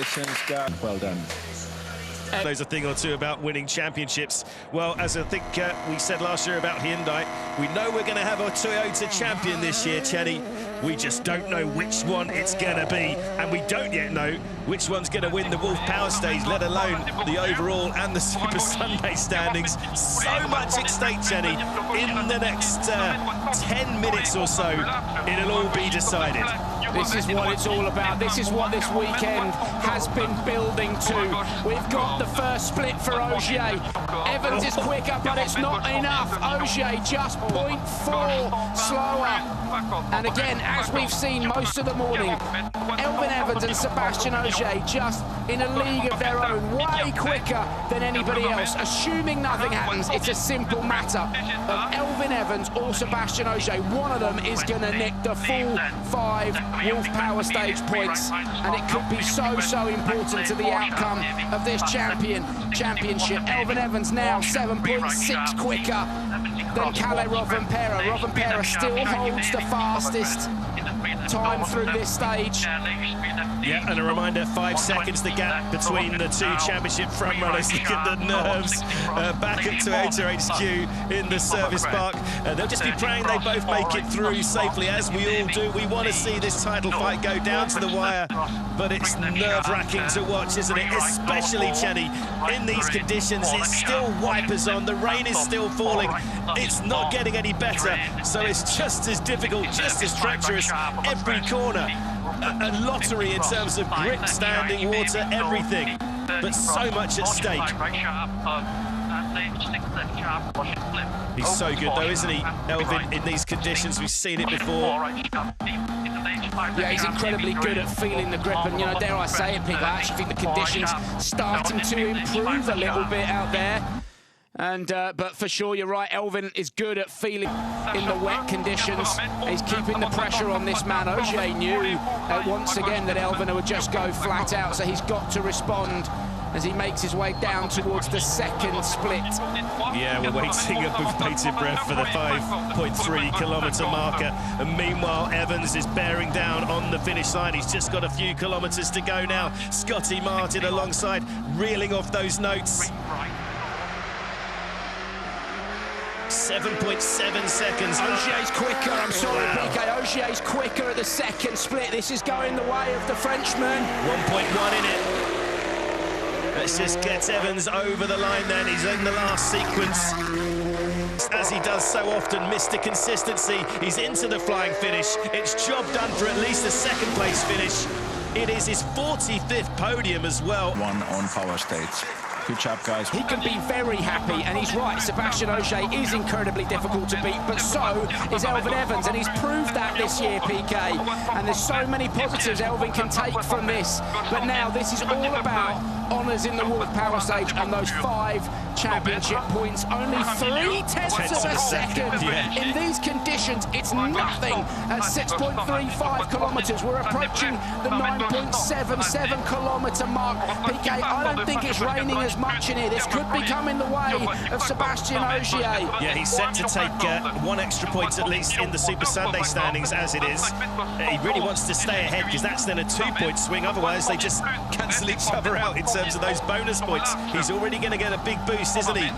Congratulations, guys. Well done. Knows a thing or two about winning championships. Well, as I think we said last year about Hyundai, we know we're going to have a Toyota champion this year, Chenny. We just don't know which one it's going to be, and we don't yet know which one's going to win the Wolf Power Stage, let alone the overall and the Super Sunday standings. So much at stake, Chenny. In the next 10 minutes or so, it'll all be decided. This is what it's all about. This is what this weekend has been building to. We've got the first split for Ojier. Evans is quicker, but it's not enough. Ojier just 0.4 slower. And again, as we've seen most of the morning, Elfyn Evans and Sebastian Ogier just in a league of their own, way quicker than anybody else. Assuming nothing happens, it's a simple matter of Elfyn Evans or Sebastian Ogier. One of them is going to nick the full 5 Wolf Power Stage points, and it could be so important to the outcome of this championship. Elfyn Evans now 7.6 quicker than Kalle Rovanperä. Rovanperä still holds the fastest time through this stage. Yeah, and a reminder, 5 seconds the gap between the two championship frontrunners. Look at the nerves back at Toyota HQ in the service park. They'll just be praying they both make it through safely, as we all do. We want to see this title fight go down to the wire, but it's nerve-wracking to watch, isn't it? Especially, Chenny, in these conditions. It's still wipers on, the rain is still falling. It's not getting any better, so it's just as difficult, just as treacherous every corner. A lottery in terms of grip, standing, water, everything, but so much at stake. He's so good though, isn't he, Elfyn, in these conditions? We've seen it before. Yeah, he's incredibly good at feeling the grip, and, you know, dare I say it, people, I actually think the conditions starting to improve a little bit out there. And but for sure, you're right, Elfyn is good at feeling in the wet conditions. He's keeping the pressure on this man. Ogier knew once again that Elfyn would just go flat out, so he's got to respond as he makes his way down towards the second split. Yeah, we're waiting with bated breath for the 5.3 kilometre marker. And meanwhile, Evans is bearing down on the finish line. He's just got a few kilometres to go now. Scotty Martin alongside, reeling off those notes. 7.7 seconds. Ogier's quicker, I'm sorry, PK. Ogier's quicker at the second split. This is going the way of the Frenchman. 1.1 in it. Let's just get Evans over the line then. He's in the last sequence. As he does so often, Mr. Consistency. He's into the flying finish. It's job done for at least a second place finish. It is his 45th podium as well. One on power stage. Good job, guys. He can be very happy, and he's right. Sebastian Ogier is incredibly difficult to beat, but so is Elfyn Evans, and he's proved that this year, PK. And there's so many positives Elfyn can take from this. But now this is all about honours in the Wolf Power Stage and those 5 championship points. Only 3/10 of a second. Yeah. In these conditions, it's nothing at 6.35 kilometres. We're approaching the 9.77 kilometre mark. PK, I don't think it's raining as much in here. This could be coming the way of Sebastian Ogier. Yeah, he's set to take 1 extra point at least in the Super Sunday standings as it is. He really wants to stay ahead because that's then a 2-point swing. Otherwise, they just cancel each other out in terms of those bonus points. He's already going to get a big boost, isn't he?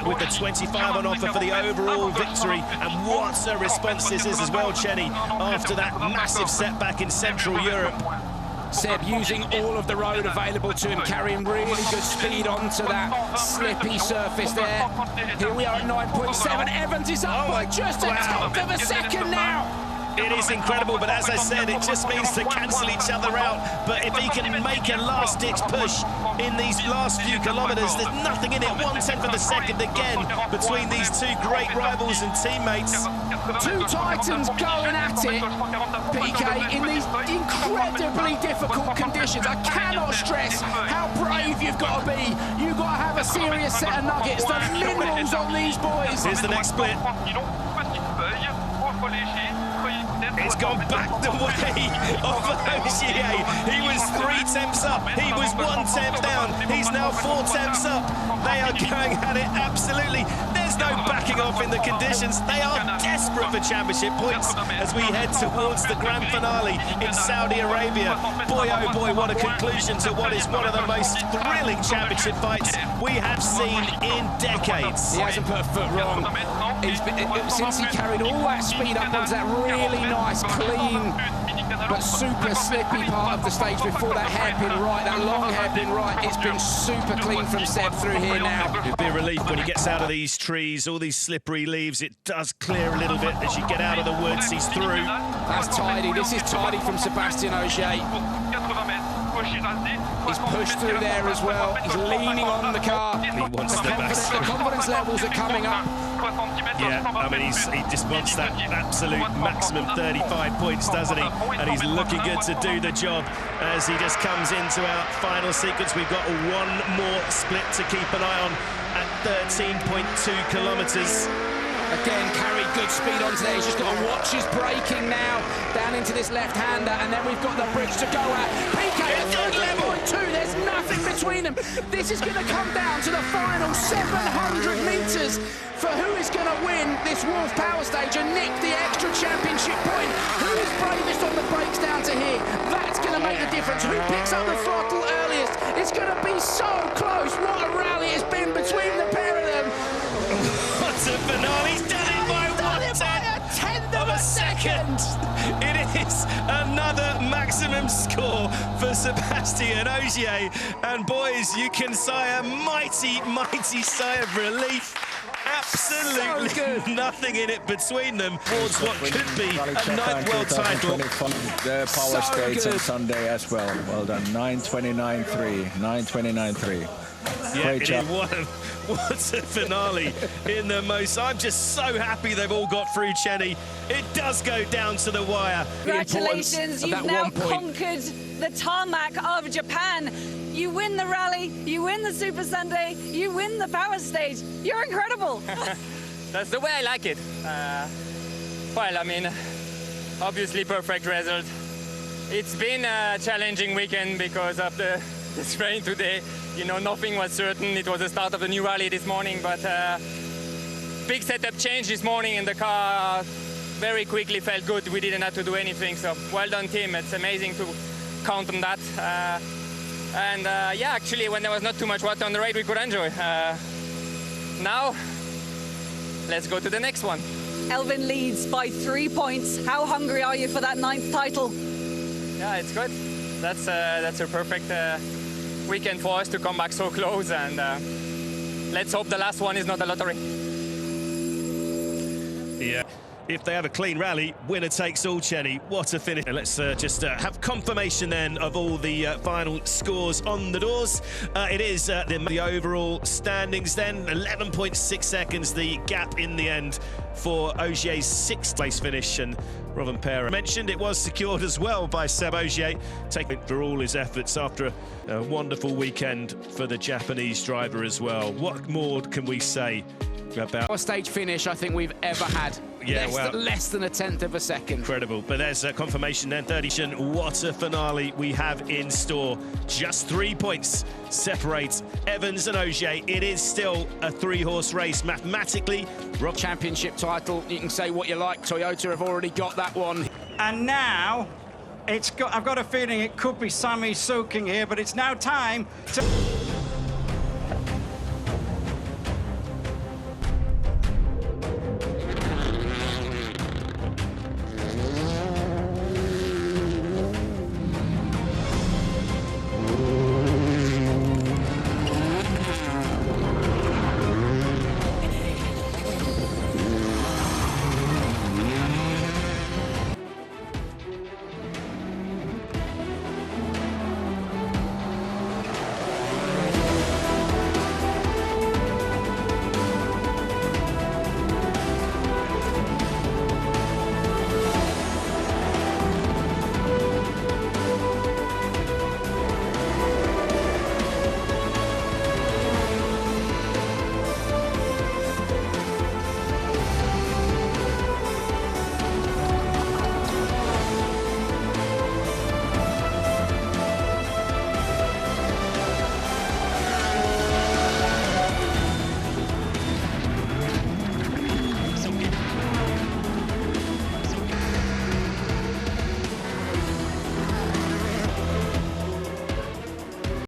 With the 25 on offer for the overall victory. And what a response this is as well, Chenny, after that massive setback in Central Europe. Seb using all of the road available to him, carrying really good speed onto that slippy surface there. Here we are at 9.7. Evans is up by just a tenth of a second now. It is incredible, but as I said, it just means to cancel each other out. But if he can make a last-ditch push in these last few kilometres, there's nothing in it. 1/10 of a second again between these two great rivals and teammates. Two titans going at it, PK, in these incredibly difficult conditions. I cannot stress how brave you've got to be. You've got to have a serious set of nuggets. The minerals on these boys. Here's the next split. It's gone back the way of Ojier. He was 3 temps up. He was 1 temp down. He's now 4 temps up. They are going at it absolutely. There's no backing off in the conditions. They are desperate for championship points as we head towards the grand finale in Saudi Arabia. Boy, oh boy, what a conclusion to what is one of the most thrilling championship fights we have seen in decades. He hasn't put a foot wrong. Since he carried all that speed up onto that really nice, clean, but super slippy part of the stage before that hairpin right, that long hairpin right, it's been super clean from Seb through here now. It'd be a relief when he gets out of these trees, all these slippery leaves. It does clear a little bit as you get out of the woods. He's through. That's tidy. This is tidy from Sébastien Ogier. He's pushed through there as well. He's leaning on the car. He wants the best. The confidence levels are coming up. Yeah, I mean, he just wants that absolute maximum 35 points, doesn't he? And he's looking good to do the job as he just comes into our final sequence. We've got one more split to keep an eye on at 13.2 kilometres. Again, carried good speed onto there. He's just got to watch his braking now down into this left-hander, and then we've got the bridge to go at. PK at 13.2. There's nothing between them. This is going to come down to the final 700 metres for who is going to win this Wolf Power Stage and nick the extra championship point. Who is bravest on the brakes down to here? That's going to make the difference. Who picks up the throttle earliest? It's going to be so close. What a rally it's been between the pair of them. What a finale. He's done it by a tenth of a second. It is another maximum score for Sébastien Ogier. And boys, you can sigh a mighty, mighty sigh of relief. Absolutely so nothing in it between them towards what could be a 9th world title. The power stage on Sunday as well. Well done. 9:29.3. 9:29.3. Yeah, what a finale in the most. I'm just so happy they've all got through, Chenny. It does go down to the wire. Congratulations, you've now conquered the tarmac of Japan. You win the rally, you win the Super Sunday, you win the power stage. You're incredible. That's the way I like it. Well, I mean, obviously perfect result. It's been a challenging weekend because of the rain today. You know, nothing was certain. It was the start of the new rally this morning, but big setup change this morning in the car. Very quickly felt good. We didn't have to do anything, so well done, team. It's amazing to count on that. Yeah, actually, when there was not too much water on the raid, we could enjoy. Now, let's go to the next one. Elvin leads by 3 points. How hungry are you for that 9th title? Yeah, it's good. That's a perfect weekend for us to come back so close, and let's hope the last one is not a lottery. Yeah. If they have a clean rally, winner takes all, Chenny. What a finish. Let's just have confirmation then of all the final scores on the doors. It is the overall standings then. 11.6 seconds, the gap in the end for Ogier's 6th place finish. And Rovanperä mentioned it was secured as well by Seb Ogier, taking it for all his efforts after a wonderful weekend for the Japanese driver as well. What more can we say about Our stage finish I think we've ever had. Yeah, less than a 10th of a second. Incredible. But there's a confirmation then. 30. What a finale we have in store. Just 3 points separate Evans and Ogier. It is still a 3-horse race mathematically. Championship title, you can say what you like. Toyota have already got that one. And now I've got a feeling it could be Sami soaking here, but it's now time to